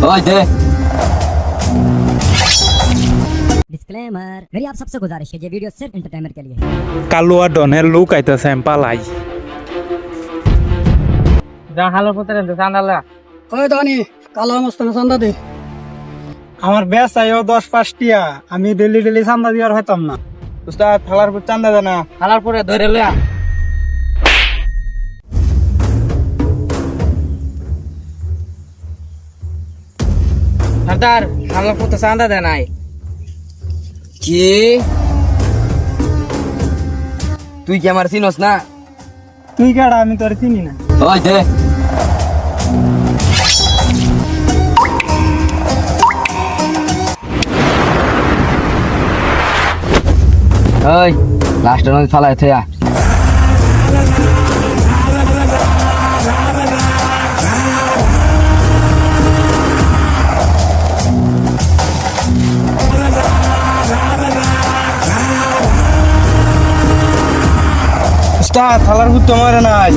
ओए दे। डिस्क्लेमर, मेरी आप सबसे गुजारिश है, ये वीडियो सिर्फ एंटरटेनमेंट के लिए है। কালুয়া ডনের লুক আইতেছে পালাই যা হালো পুত্র চান্দালা ওই দানি কালো মস্তানে চান্দা দে। আমার ব্যাস আইও 10-5 টিয়া আমি ডেলি ডেলি চান্দা দিয়ার হইতাম না উস্তাদ থালার পর চান্দা দেনা হালার পরে ধরে লয়া সর্দার হালার পুত্র চান্দা দেয় নাই কি তুই কি আমার চিনস না? তুই কেডা আমি তোর চিনি না ওই দে। ওই লাস্ট নদী ফালায় থেয়া উস্তাদ থালার পুত্র মারে নাই